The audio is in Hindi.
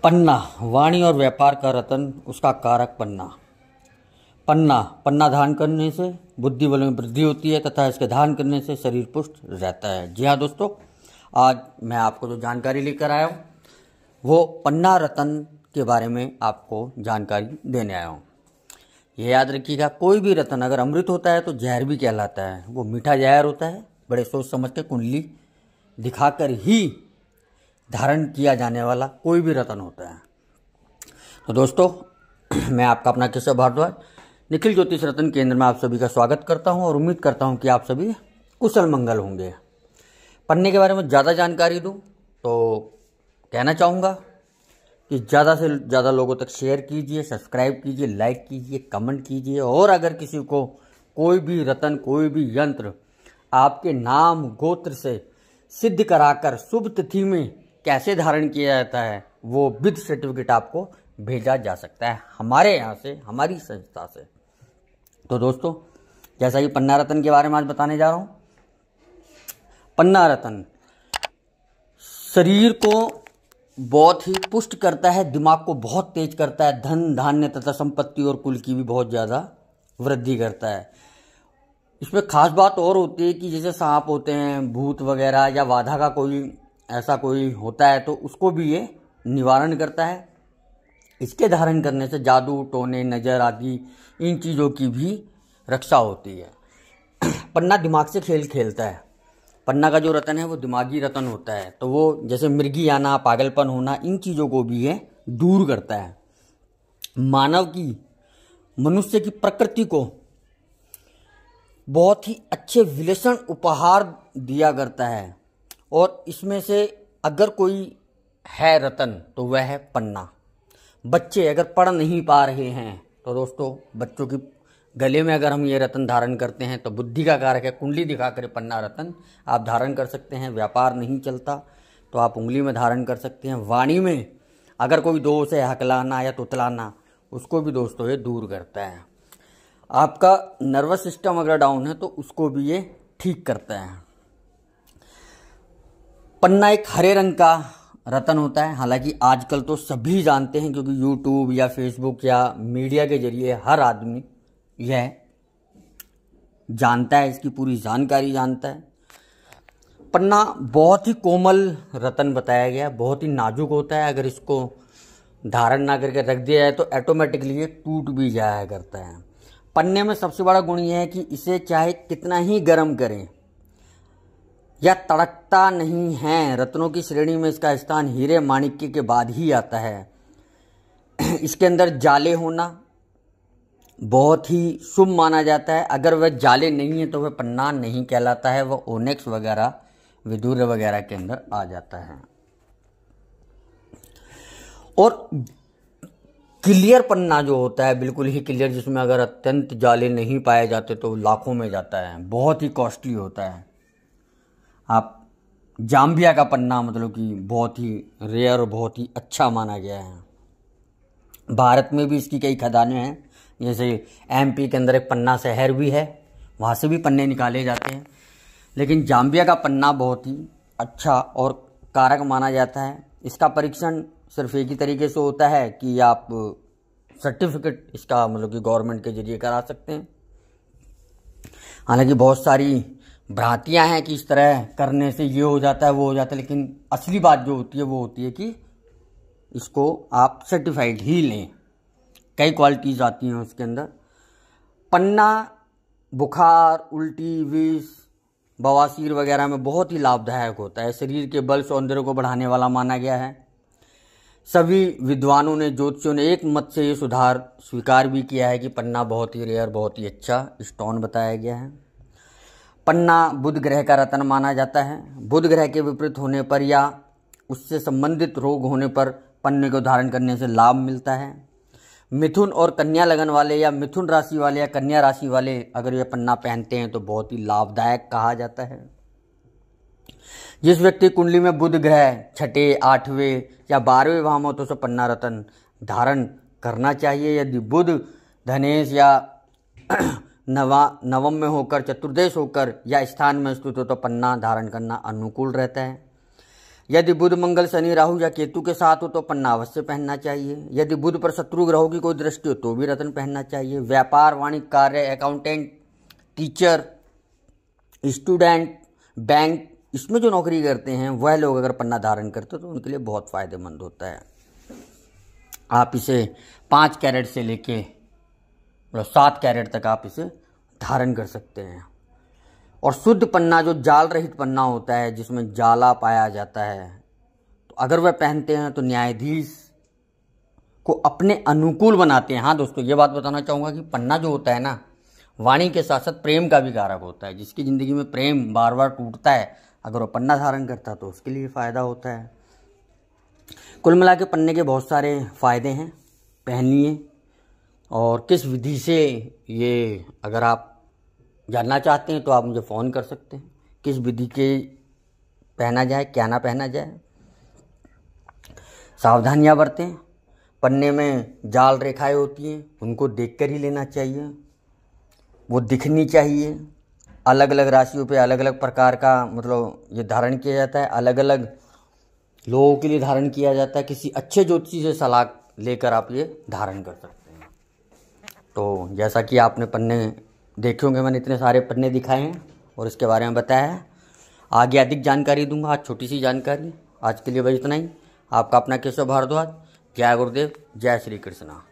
पन्ना, वाणी और व्यापार का रतन, उसका कारक पन्ना। पन्ना धारण करने से बुद्धि बल में वृद्धि होती है तथा इसके धारण करने से शरीर पुष्ट रहता है। जी हाँ दोस्तों, आज मैं आपको जो जानकारी लेकर आया हूँ वो पन्ना रतन के बारे में आपको जानकारी देने आया हूँ। ये याद रखिएगा, कोई भी रतन अगर अमृत होता है तो जहर भी कहलाता है। वो मीठा जहर होता है। बड़े सोच समझ के कुंडली दिखाकर ही धारण किया जाने वाला कोई भी रतन होता है। तो दोस्तों, मैं आपका अपना केशव भारद्वाज निखिल ज्योतिष रतन केंद्र में आप सभी का स्वागत करता हूं और उम्मीद करता हूं कि आप सभी कुशल मंगल होंगे। पन्ने के बारे में ज़्यादा जानकारी दूं तो कहना चाहूँगा कि ज़्यादा से ज़्यादा लोगों तक शेयर कीजिए, सब्सक्राइब कीजिए, लाइक कीजिए, कमेंट कीजिए। और अगर किसी को कोई भी रतन, कोई भी यंत्र आपके नाम गोत्र से सिद्ध कराकर शुभ तिथि में कैसे धारण किया जाता है, वो विद सर्टिफिकेट आपको भेजा जा सकता है हमारे यहाँ से, हमारी संस्था से। तो दोस्तों, जैसा कि पन्ना रतन के बारे में आज बताने जा रहा हूँ। पन्ना रतन शरीर को बहुत ही पुष्ट करता है, दिमाग को बहुत तेज करता है, धन धान्य तथा संपत्ति और कुल की भी बहुत ज़्यादा वृद्धि करता है। इसमें खास बात और होती है कि जैसे सांप होते हैं, भूत वगैरह या बाधा का कोई ऐसा कोई होता है तो उसको भी ये निवारण करता है। इसके धारण करने से जादू टोने नज़र आदि इन चीज़ों की भी रक्षा होती है। पन्ना दिमाग से खेल खेलता है। पन्ना का जो रतन है वो दिमागी रतन होता है। तो वो जैसे मिर्गी आना, पागलपन होना, इन चीज़ों को भी ये दूर करता है। मानव की, मनुष्य की प्रकृति को बहुत ही अच्छे विलक्षण उपहार दिया करता है। और इसमें से अगर कोई है रतन तो वह है पन्ना। बच्चे अगर पढ़ नहीं पा रहे हैं तो दोस्तों, बच्चों की गले में अगर हम ये रतन धारण करते हैं तो बुद्धि का कारक है। कुंडली दिखाकर पन्ना रतन आप धारण कर सकते हैं। व्यापार नहीं चलता तो आप उंगली में धारण कर सकते हैं। वाणी में अगर कोई दोष है, हकलाना या तुतलाना, उसको भी दोस्तों ये दूर करता है। आपका नर्वस सिस्टम अगर डाउन है तो उसको भी ये ठीक करता है। पन्ना एक हरे रंग का रतन होता है। हालांकि आजकल तो सभी जानते हैं, क्योंकि यूट्यूब या फेसबुक या मीडिया के जरिए हर आदमी यह जानता है, इसकी पूरी जानकारी जानता है। पन्ना बहुत ही कोमल रतन बताया गया, बहुत ही नाजुक होता है। अगर इसको धारण ना करके रख दिया जाए तो ऑटोमेटिकली ये टूट भी जाया करता है। पन्ने में सबसे बड़ा गुण यह है कि इसे चाहे कितना ही गर्म करें या तड़कता नहीं है। रत्नों की श्रेणी में इसका स्थान हीरे माणिक्य के बाद ही आता है। इसके अंदर जाले होना बहुत ही शुभ माना जाता है। अगर वह जाले नहीं है तो वह पन्ना नहीं कहलाता है, वह ओनेक्स वगैरह, विदुर वगैरह के अंदर आ जाता है। और क्लियर पन्ना जो होता है, बिल्कुल ही क्लियर, जिसमें अगर अत्यंत जाले नहीं पाए जाते तो लाखों में जाता है, बहुत ही कॉस्टली होता है। आप जाम्बिया का पन्ना मतलब कि बहुत ही रेयर और बहुत ही अच्छा माना गया है। भारत में भी इसकी कई खदानें हैं, जैसे एमपी के अंदर एक पन्ना शहर भी है, वहाँ से भी पन्ने निकाले जाते हैं। लेकिन जाम्बिया का पन्ना बहुत ही अच्छा और कारक माना जाता है। इसका परीक्षण सिर्फ एक ही तरीके से होता है कि आप सर्टिफिकेट इसका मतलब कि गवर्नमेंट के जरिए करा सकते हैं। हालांकि बहुत सारी भ्रांतियां हैं कि इस तरह करने से ये हो जाता है, वो हो जाता है, लेकिन असली बात जो होती है वो होती है कि इसको आप सर्टिफाइड ही लें। कई क्वालिटीज़ आती हैं उसके अंदर। पन्ना बुखार, उल्टी, विष, बवासीर वगैरह में बहुत ही लाभदायक होता है। शरीर के बल सौंदर्य को बढ़ाने वाला माना गया है। सभी विद्वानों ने, ज्योतिषियों ने एक मत से ये सुधार स्वीकार भी किया है कि पन्ना बहुत ही रेयर, बहुत ही अच्छा स्टोन बताया गया है। पन्ना बुध ग्रह का रतन माना जाता है। बुध ग्रह के विपरीत होने पर या उससे संबंधित रोग होने पर पन्ने को धारण करने से लाभ मिलता है। मिथुन और कन्या लगन वाले या मिथुन राशि वाले या कन्या राशि वाले अगर यह पन्ना पहनते हैं तो बहुत ही लाभदायक कहा जाता है। जिस व्यक्ति कुंडली में बुध ग्रह 6, 8वें या 12वें भाव में हो तो उसे पन्ना रतन धारण करना चाहिए। यदि बुध धनेश या नवम में होकर, चतुर्देश होकर या स्थान में स्थित हो तो पन्ना धारण करना अनुकूल रहता है। यदि बुध मंगल शनि राहु या केतु के साथ हो तो पन्ना अवश्य पहनना चाहिए। यदि बुध पर शत्रु ग्रहों की कोई दृष्टि हो तो भी रत्न पहनना चाहिए। व्यापार, वाणिज्य कार्य, अकाउंटेंट, टीचर, स्टूडेंट, बैंक, इसमें जो नौकरी करते हैं वह लोग अगर पन्ना धारण करते हो तो उनके लिए बहुत फायदेमंद होता है। आप इसे 5 कैरेट से लेके 7 कैरेट तक आप इसे धारण कर सकते हैं। और शुद्ध पन्ना, जो जाल रहित पन्ना होता है जिसमें जाला पाया जाता है, तो अगर वह पहनते हैं तो न्यायाधीश को अपने अनुकूल बनाते हैं। हाँ दोस्तों, ये बात बताना चाहूँगा कि पन्ना जो होता है ना, वाणी के साथ साथ प्रेम का भी कारक होता है। जिसकी ज़िंदगी में प्रेम बार बार टूटता है, अगर वो पन्ना धारण करता है तो उसके लिए फ़ायदा होता है। कुल मिला के पन्ने के बहुत सारे फ़ायदे हैं, पहनिए। और किस विधि से ये अगर आप जानना चाहते हैं तो आप मुझे फ़ोन कर सकते हैं, किस विधि के पहना जाए, क्या ना पहना जाए। सावधानियां बरतें। पन्ने में जाल रेखाएं होती हैं, उनको देखकर ही लेना चाहिए, वो दिखनी चाहिए। अलग अलग राशियों पे अलग अलग प्रकार का मतलब ये धारण किया जाता है, अलग अलग लोगों के लिए धारण किया जाता है। किसी अच्छे ज्योतिषी से सलाह लेकर आप ये धारण कर सकते हैं। तो जैसा कि आपने पन्ने देखे होंगे, मैंने इतने सारे पन्ने दिखाए हैं और इसके बारे में बताया है। आगे अधिक जानकारी दूंगा, आज छोटी सी जानकारी। आज के लिए बस इतना ही। आपका अपना केशव भारद्वाज। जय गुरुदेव, जय श्री कृष्णा।